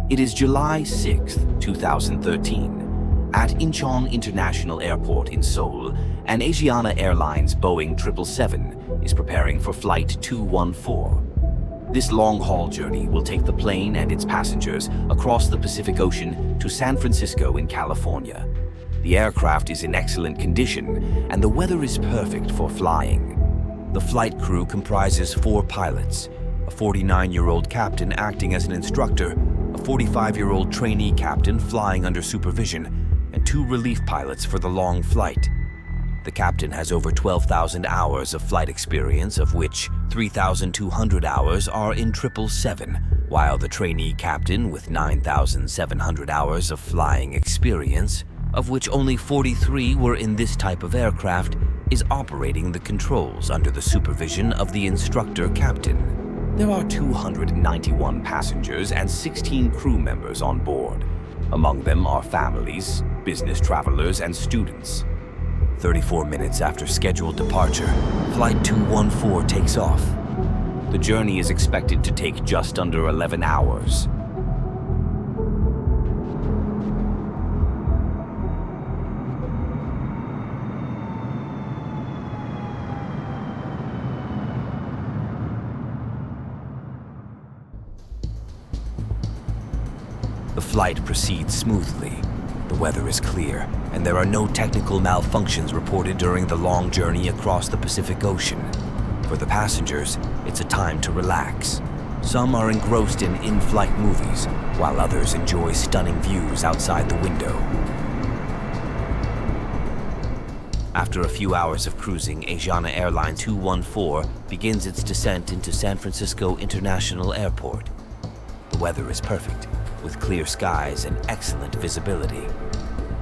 It is July 6, 2013. At Incheon International Airport in Seoul, an Asiana Airlines Boeing 777 is preparing for Flight 214. This long-haul journey will take the plane and its passengers across the Pacific Ocean to San Francisco in California. The aircraft is in excellent condition, and the weather is perfect for flying. The flight crew comprises 4 pilots, a 49-year-old captain acting as an instructor, a 45-year-old trainee captain flying under supervision, and 2 relief pilots for the long flight. The captain has over 12,000 hours of flight experience, of which 3,200 hours are in 777, while the trainee captain, with 9,700 hours of flying experience, of which only 43 were in this type of aircraft, is operating the controls under the supervision of the instructor captain. There are 291 passengers and 16 crew members on board. Among them are families, business travelers, and students. 34 minutes after scheduled departure, Flight 214 takes off. The journey is expected to take just under 11 hours. The flight proceeds smoothly. The weather is clear, and there are no technical malfunctions reported during the long journey across the Pacific Ocean. For the passengers, it's a time to relax. Some are engrossed in in-flight movies, while others enjoy stunning views outside the window. After a few hours of cruising, Asiana Airlines 214 begins its descent into San Francisco International Airport. The weather is perfect, with clear skies and excellent visibility.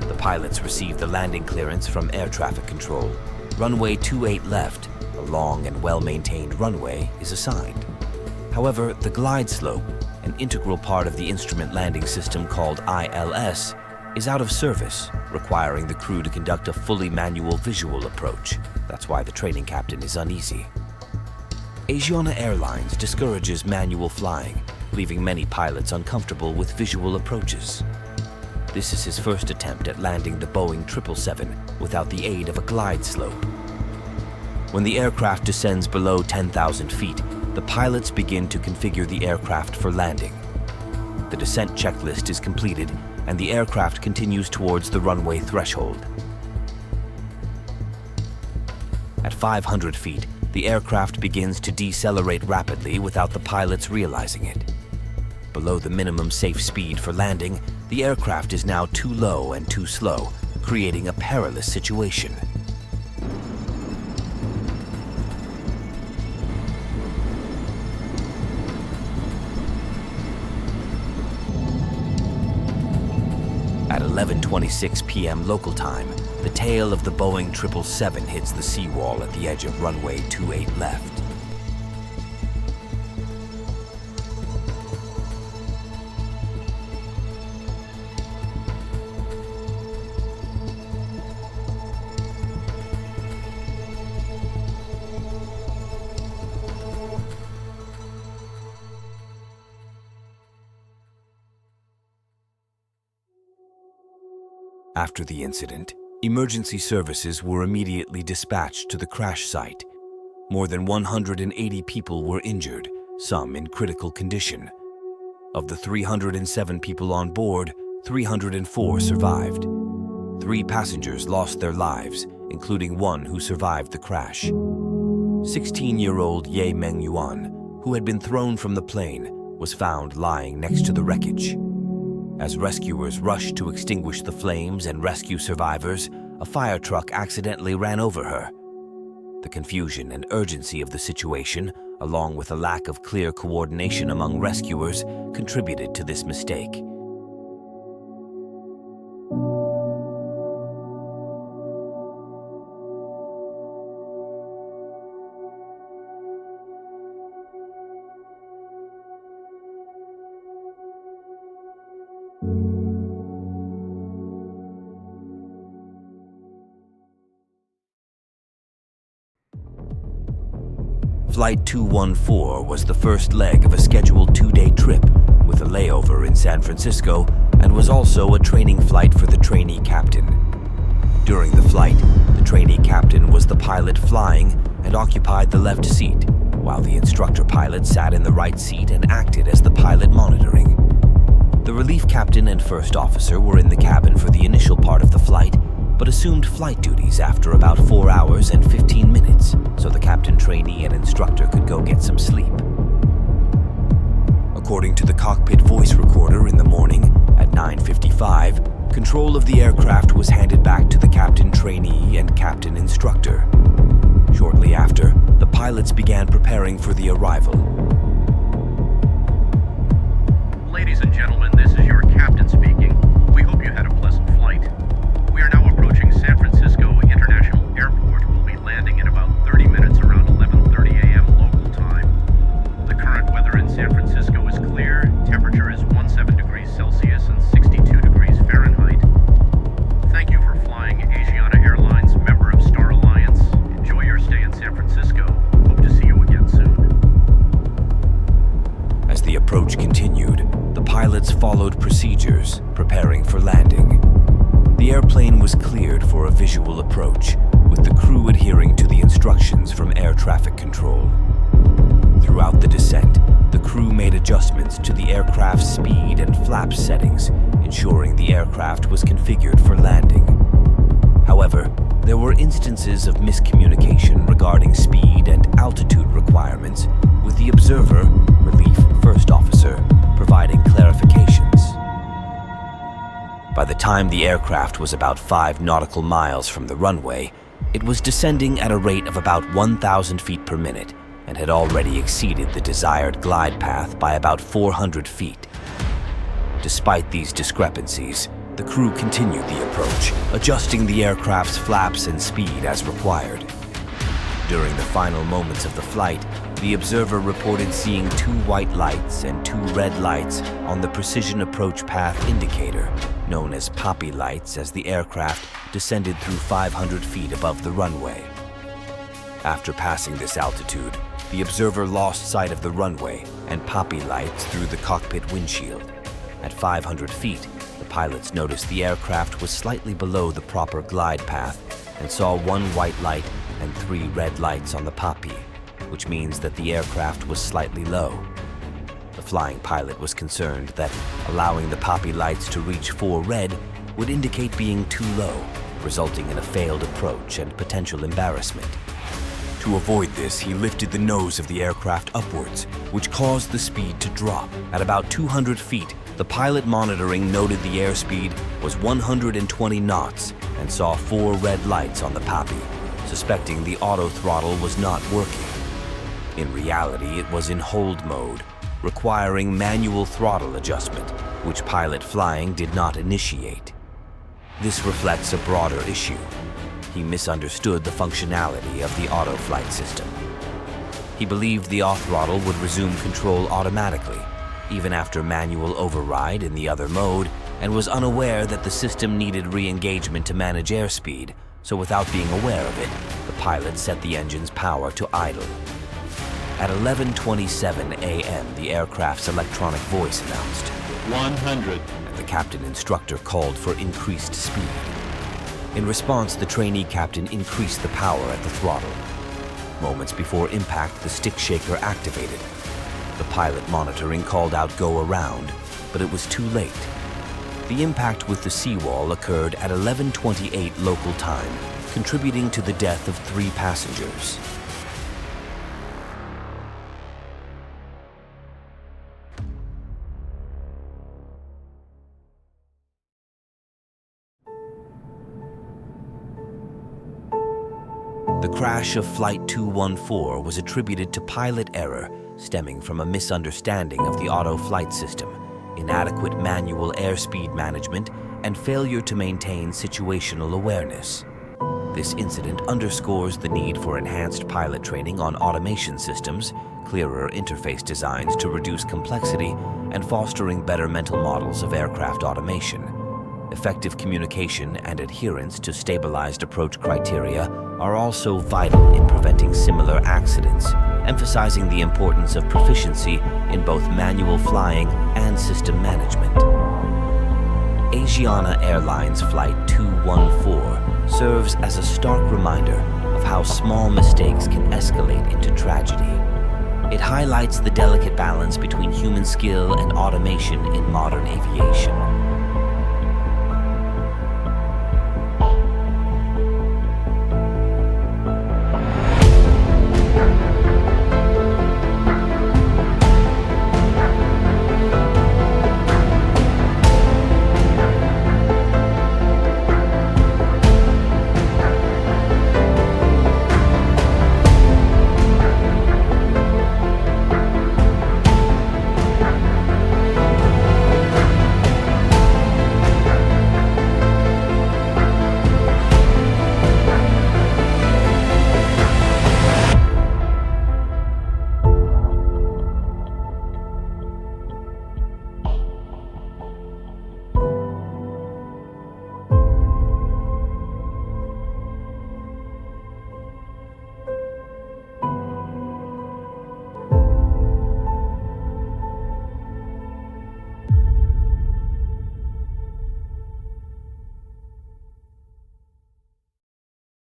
The pilots receive the landing clearance from air traffic control. Runway 28 left, a long and well-maintained runway, is assigned. However, the glide slope, an integral part of the instrument landing system called ILS, is out of service, requiring the crew to conduct a fully manual visual approach. That's why the training captain is uneasy. Asiana Airlines discourages manual flying, leaving many pilots uncomfortable with visual approaches. This is his first attempt at landing the Boeing 777 without the aid of a glide slope. When the aircraft descends below 10,000 feet, the pilots begin to configure the aircraft for landing. The descent checklist is completed, and the aircraft continues towards the runway threshold. At 500 feet, the aircraft begins to decelerate rapidly without the pilots realizing it. Below the minimum safe speed for landing, the aircraft is now too low and too slow, creating a perilous situation. At 11:26 p.m. local time, the tail of the Boeing 777 hits the seawall at the edge of runway 28 left. After the incident, emergency services were immediately dispatched to the crash site. More than 180 people were injured, some in critical condition. Of the 307 people on board, 304 survived. 3 passengers lost their lives, including one who survived the crash. 16-year-old YeAv, who had been thrown from the plane, was found lying next to the wreckage. As rescuers rushed to extinguish the flames and rescue survivors, a fire truck accidentally ran over her. The confusion and urgency of the situation, along with a lack of clear coordination among rescuers, contributed to this mistake. Flight 214 was the first leg of a scheduled 2-day trip with a layover in San Francisco and was also a training flight for the trainee captain. During the flight, the trainee captain was the pilot flying and occupied the left seat, while the instructor pilot sat in the right seat and acted as the pilot monitoring. The relief captain and first officer were in the cabin for the initial part of the flight, but assumed flight duties after about 4 hours and 15 minutes, so the captain, trainee, and instructor could go get some sleep. According to the cockpit voice recorder in the morning, at 9:55, control of the aircraft was handed back to the captain, trainee, and captain instructor. Shortly after, the pilots began preparing for the arrival. Ladies and gentlemen, this is your captain speaking. We hope you had a pleasant flight. We are now approaching San Francisco International Airport. We'll be landing in about 30 minutes around 11:30 a.m. local time. The current weather in San Francisco is clear. Temperature is 17 degrees Celsius and 62 degrees Fahrenheit. Thank you for flying Asiana Airlines, member of Star Alliance. Enjoy your stay in San Francisco. Hope to see you again soon. As the approach continued, the pilots followed procedures, preparing for landing. The airplane was cleared for a visual approach, with the crew adhering to the instructions from air traffic control. Throughout the descent, the crew made adjustments to the aircraft's speed and flap settings, ensuring the aircraft was configured for landing. However, there were instances of miscommunication regarding speed and altitude requirements, with the observer, relief first officer, providing clarifications. By the time the aircraft was about 5 nautical miles from the runway, it was descending at a rate of about 1,000 feet per minute and had already exceeded the desired glide path by about 400 feet. Despite these discrepancies, the crew continued the approach, adjusting the aircraft's flaps and speed as required. During the final moments of the flight, the observer reported seeing 2 white lights and 2 red lights on the precision approach path indicator, known as poppy lights, as the aircraft descended through 500 feet above the runway. After passing this altitude, the observer lost sight of the runway and poppy lights through the cockpit windshield. At 500 feet, the pilots noticed the aircraft was slightly below the proper glide path and saw 1 white light and 3 red lights on the poppy, which means that the aircraft was slightly low. The flying pilot was concerned that allowing the poppy lights to reach 4 red would indicate being too low, resulting in a failed approach and potential embarrassment. To avoid this, he lifted the nose of the aircraft upwards, which caused the speed to drop. At about 200 feet, the pilot monitoring noted the airspeed was 120 knots and saw 4 red lights on the poppy, suspecting the autothrottle was not working. In reality, it was in hold mode, requiring manual throttle adjustment, which pilot flying did not initiate. This reflects a broader issue. He misunderstood the functionality of the auto flight system. He believed the autothrottle would resume control automatically, even after manual override in the other mode, and was unaware that the system needed re-engagement to manage airspeed, so without being aware of it, the pilot set the engine's power to idle. At 11:27 a.m., the aircraft's electronic voice announced 100, and the captain instructor called for increased speed. In response, the trainee captain increased the power at the throttle. Moments before impact, the stick shaker activated. The pilot monitoring called out "go around," but it was too late. The impact with the seawall occurred at 11:28 local time, contributing to the death of 3 passengers. The crash of Flight 214 was attributed to pilot error stemming from a misunderstanding of the auto flight system, inadequate manual airspeed management, and failure to maintain situational awareness. This incident underscores the need for enhanced pilot training on automation systems, clearer interface designs to reduce complexity, and fostering better mental models of aircraft automation. Effective communication and adherence to stabilized approach criteria are also vital in preventing similar accidents emphasizing the importance of proficiency in both manual flying and system management. Asiana Airlines Flight 214 serves as a stark reminder of how small mistakes can escalate into tragedy. It highlights the delicate balance between human skill and automation in modern aviation.